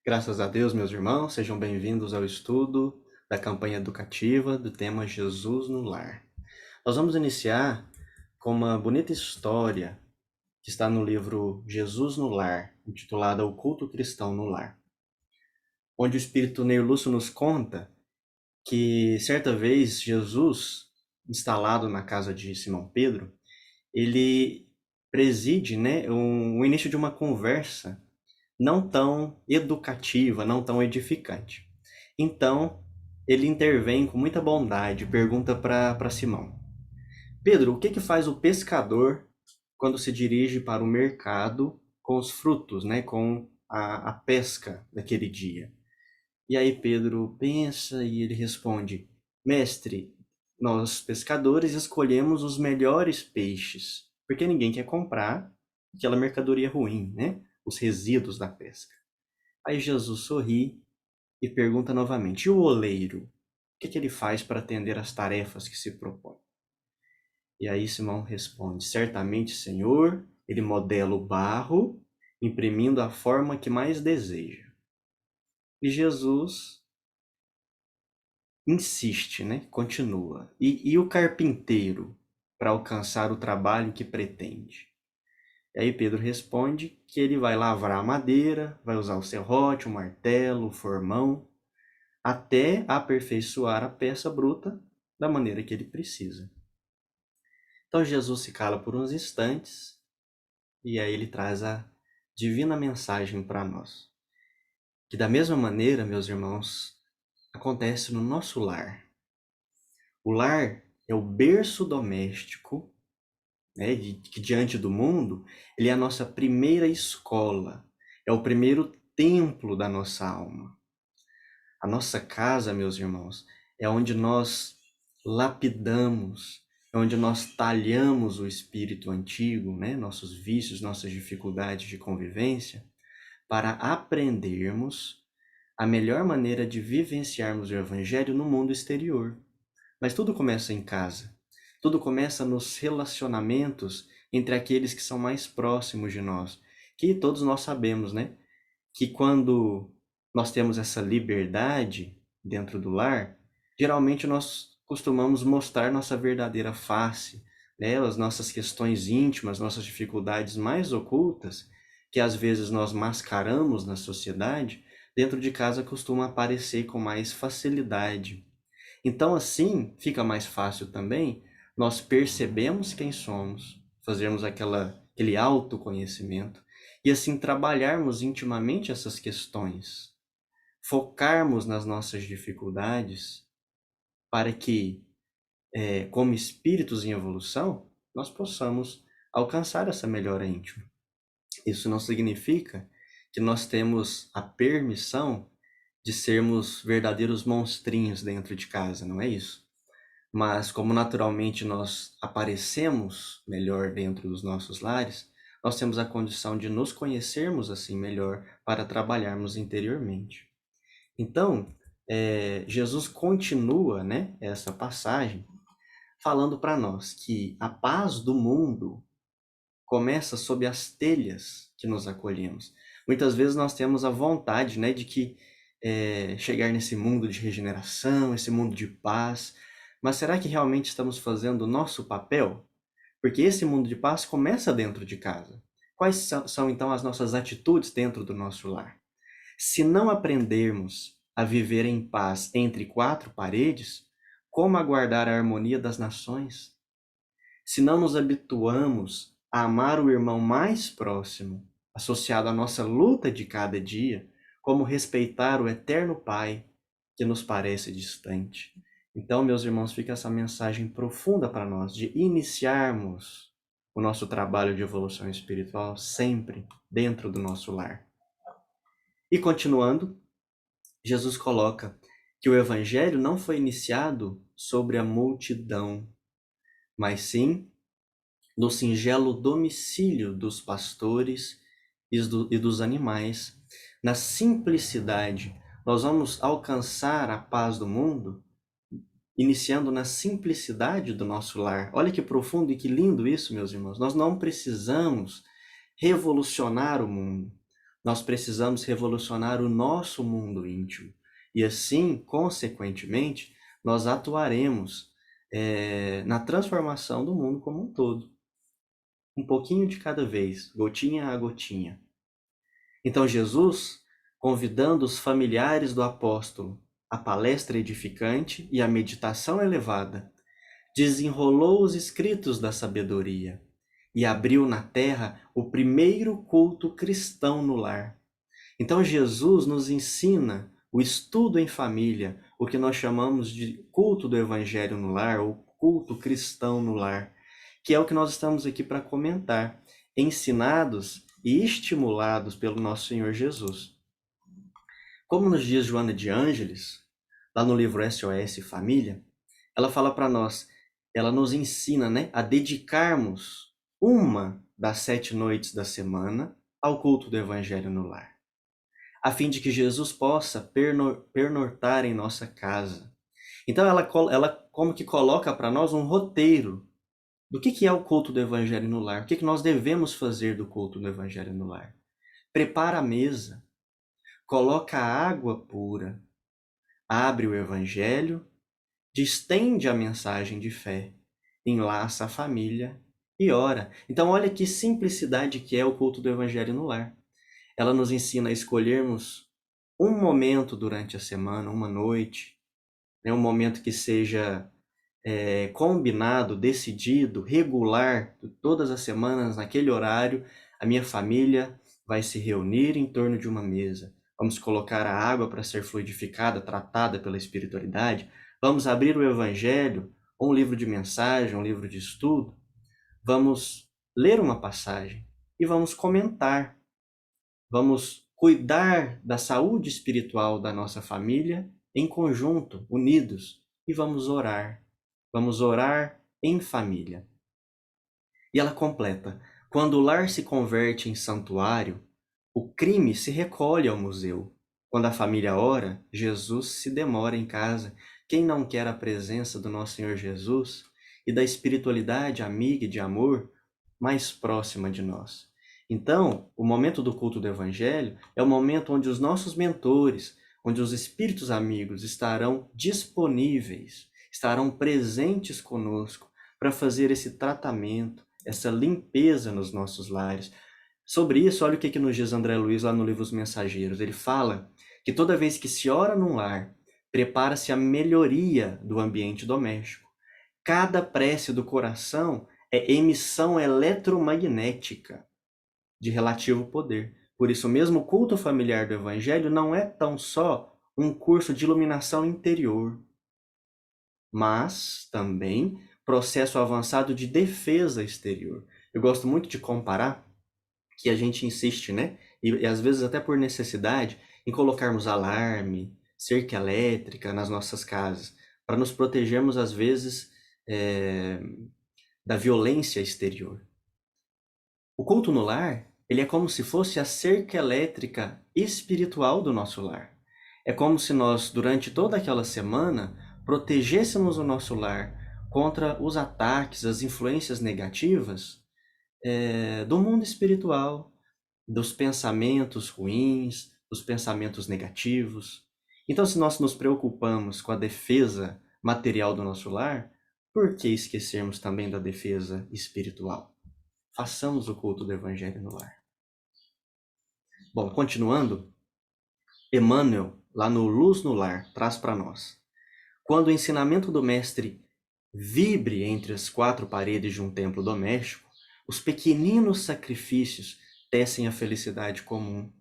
Graças a Deus, meus irmãos, sejam bem-vindos ao estudo da campanha educativa do tema Jesus no Lar. Nós vamos iniciar com uma bonita história que está no livro Jesus no Lar, intitulada O Culto Cristão no Lar, onde o espírito Neir Lúcio nos conta que certa vez Jesus, instalado na casa de Simão Pedro, ele preside, o início de uma conversa não tão educativa, não tão edificante. Então, ele intervém com muita bondade, pergunta para Simão: Pedro, o que faz o pescador quando se dirige para o mercado com os frutos, né, com a pesca daquele dia? E aí Pedro pensa e ele responde: Mestre, nós pescadores escolhemos os melhores peixes, porque ninguém quer comprar aquela mercadoria ruim, né? Os resíduos da pesca. Aí Jesus sorri e pergunta novamente: e o oleiro? O que ele faz para atender às tarefas que se propõe? E aí Simão responde: certamente, Senhor, ele modela o barro, imprimindo a forma que mais deseja. E Jesus insiste, né? Continua. E o carpinteiro para alcançar o trabalho que pretende? E aí Pedro responde que ele vai lavrar a madeira, vai usar o serrote, o martelo, o formão, até aperfeiçoar a peça bruta da maneira que ele precisa. Então Jesus se cala por uns instantes e aí ele traz a divina mensagem para nós. Que da mesma maneira, meus irmãos, acontece no nosso lar. O lar é o berço doméstico, né, que diante do mundo, ele é a nossa primeira escola, é o primeiro templo da nossa alma. A nossa casa, meus irmãos, é onde nós lapidamos, é onde nós talhamos o espírito antigo, né? Nossos vícios, nossas dificuldades de convivência, para aprendermos a melhor maneira de vivenciarmos o Evangelho no mundo exterior. Mas tudo começa em casa. Tudo começa nos relacionamentos entre aqueles que são mais próximos de nós. Que todos nós sabemos, né? Que quando nós temos essa liberdade dentro do lar, geralmente nós costumamos mostrar nossa verdadeira face, né? As nossas questões íntimas, nossas dificuldades mais ocultas, que às vezes nós mascaramos na sociedade, dentro de casa costuma aparecer com mais facilidade. Então, assim, fica mais fácil também nós percebemos quem somos, fazermos aquele autoconhecimento e assim trabalharmos intimamente essas questões, focarmos nas nossas dificuldades para que, como espíritos em evolução, nós possamos alcançar essa melhora íntima. Isso não significa que nós temos a permissão de sermos verdadeiros monstrinhos dentro de casa, não é isso? Mas como naturalmente nós aparecemos melhor dentro dos nossos lares, nós temos a condição de nos conhecermos assim melhor para trabalharmos interiormente. Então, Jesus continua, né, essa passagem falando para nós que a paz do mundo começa sob as telhas que nos acolhemos. Muitas vezes nós temos a vontade, né, de que chegar nesse mundo de regeneração, esse mundo de paz, mas será que realmente estamos fazendo o nosso papel? Porque esse mundo de paz começa dentro de casa. Quais são então as nossas atitudes dentro do nosso lar? Se não aprendermos a viver em paz entre quatro paredes, como aguardar a harmonia das nações? Se não nos habituamos a amar o irmão mais próximo, associado à nossa luta de cada dia, como respeitar o eterno Pai que nos parece distante. Então, meus irmãos, fica essa mensagem profunda para nós de iniciarmos o nosso trabalho de evolução espiritual sempre dentro do nosso lar. E continuando, Jesus coloca que o evangelho não foi iniciado sobre a multidão, mas sim no singelo domicílio dos pastores e dos animais. Na simplicidade, nós vamos alcançar a paz do mundo, iniciando na simplicidade do nosso lar. Olha que profundo e que lindo isso, meus irmãos. Nós não precisamos revolucionar o mundo. nós precisamos revolucionar o nosso mundo íntimo. E assim, consequentemente, nós atuaremos na transformação do mundo como um todo. Um pouquinho de cada vez, gotinha a gotinha. Então Jesus, convidando os familiares do apóstolo à palestra edificante e à meditação elevada, desenrolou os escritos da sabedoria e abriu na terra o primeiro culto cristão no lar. Então Jesus nos ensina o estudo em família, o que nós chamamos de culto do evangelho no lar, ou culto cristão no lar, que é o que nós estamos aqui para comentar, ensinados e estimulados pelo nosso Senhor Jesus. Como nos diz Joana de Ângeles, lá no livro SOS Família, ela fala para nós, ela nos ensina, né, a dedicarmos uma das 7 noites da semana ao culto do evangelho no lar, a fim de que Jesus possa pernortar em nossa casa. Então ela como que coloca para nós um roteiro do que é o culto do evangelho no lar, o que nós devemos fazer do culto do evangelho no lar. Prepara a mesa, coloca a água pura, abre o evangelho, distende a mensagem de fé, enlaça a família e ora. Então olha que simplicidade que é o culto do evangelho no lar. Ela nos ensina a escolhermos um momento durante a semana, uma noite, né, um momento que seja combinado, decidido, regular, todas as semanas, naquele horário, a minha família vai se reunir em torno de uma mesa. Vamos colocar a água para ser fluidificada, tratada pela espiritualidade. Vamos abrir o Evangelho, ou um livro de mensagem, um livro de estudo. Vamos ler uma passagem e vamos comentar. Vamos cuidar da saúde espiritual da nossa família em conjunto, unidos, e vamos orar. Vamos orar em família. E ela completa: quando o lar se converte em santuário, o crime se recolhe ao museu. Quando a família ora, Jesus se demora em casa. Quem não quer a presença do nosso Senhor Jesus e da espiritualidade amiga e de amor mais próxima de nós? Então, o momento do culto do Evangelho é o momento onde os nossos mentores, onde os espíritos amigos estarão disponíveis, estarão presentes conosco para fazer esse tratamento, essa limpeza nos nossos lares. Sobre isso, olha o que nos diz André Luiz lá no livro Os Mensageiros. Ele fala que toda vez que se ora num lar, prepara-se a melhoria do ambiente doméstico. Cada prece do coração é emissão eletromagnética de relativo poder. Por isso mesmo, o culto familiar do Evangelho não é tão só um curso de iluminação interior, mas também processo avançado de defesa exterior. Eu gosto muito de comparar, que a gente insiste, né? E às vezes até por necessidade, em colocarmos alarme, cerca elétrica nas nossas casas, para nos protegermos às vezes da violência exterior. O culto no lar, ele é como se fosse a cerca elétrica espiritual do nosso lar. É como se nós, durante toda aquela semana, protegêssemos o nosso lar contra os ataques, as influências negativas do mundo espiritual, dos pensamentos ruins, dos pensamentos negativos. Então, se nós nos preocupamos com a defesa material do nosso lar, por que esquecermos também da defesa espiritual? Façamos o culto do Evangelho no lar. Bom, continuando, Emmanuel, lá no Luz no Lar, traz para nós: quando o ensinamento do Mestre vibre entre as 4 paredes de um templo doméstico, os pequeninos sacrifícios tecem a felicidade comum.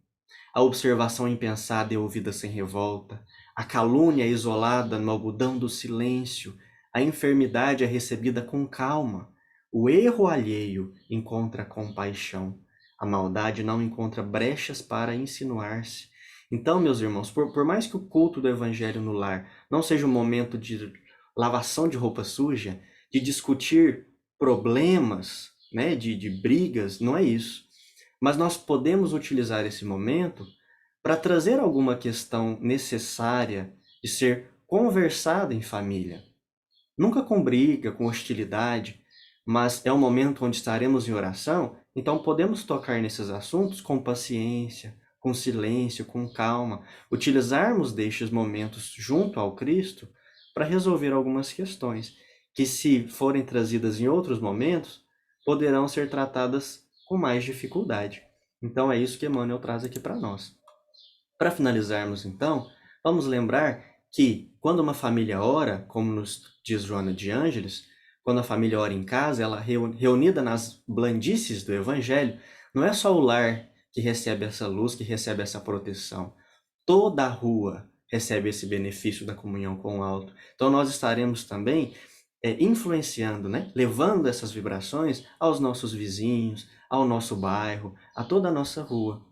A observação impensada é ouvida sem revolta, a calúnia é isolada no algodão do silêncio, a enfermidade é recebida com calma, o erro alheio encontra compaixão, a maldade não encontra brechas para insinuar-se. Então, meus irmãos, por mais que o culto do Evangelho no lar não seja um momento de lavação de roupa suja, de discutir problemas, né, de brigas, não é isso. Mas nós podemos utilizar esse momento para trazer alguma questão necessária de ser conversada em família. Nunca com briga, com hostilidade, mas é um momento onde estaremos em oração, então podemos tocar nesses assuntos com paciência, com silêncio, com calma, utilizarmos destes momentos junto ao Cristo para resolver algumas questões que, se forem trazidas em outros momentos, poderão ser tratadas com mais dificuldade. Então é isso que Emmanuel traz aqui para nós. Para finalizarmos, então, vamos lembrar que quando uma família ora, como nos diz Joana de Ângeles, quando a família ora em casa, ela reunida nas blandices do Evangelho, não é só o lar que recebe essa luz, que recebe essa proteção. Toda a rua recebe esse benefício da comunhão com o alto. Então nós estaremos também influenciando, né? Levando essas vibrações aos nossos vizinhos, ao nosso bairro, a toda a nossa rua.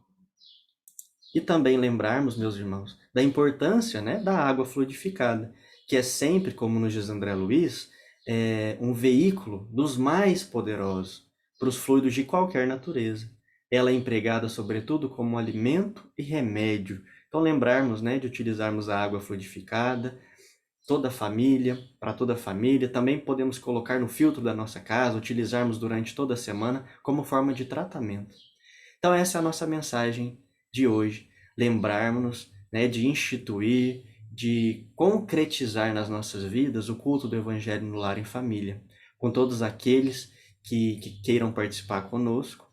E também lembrarmos, meus irmãos, da importância, né, da água fluidificada, que é sempre, como nos diz André Luiz, um veículo dos mais poderosos para os fluidos de qualquer natureza. Ela é empregada, sobretudo, como alimento e remédio. Então, lembrarmos, né, de utilizarmos a água fluidificada, para toda a família. Também podemos colocar no filtro da nossa casa, utilizarmos durante toda a semana como forma de tratamento. Então essa é a nossa mensagem de hoje. Lembrarmos-nos, né, de instituir, de concretizar nas nossas vidas o culto do Evangelho no lar em família, com todos aqueles que queiram participar conosco,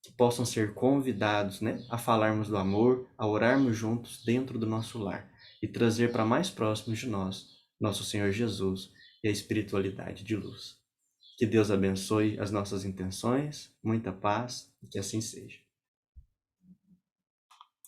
que possam ser convidados, né, a falarmos do amor, a orarmos juntos dentro do nosso lar e trazer para mais próximos de nós, nosso Senhor Jesus e a espiritualidade de luz. Que Deus abençoe as nossas intenções, muita paz e que assim seja.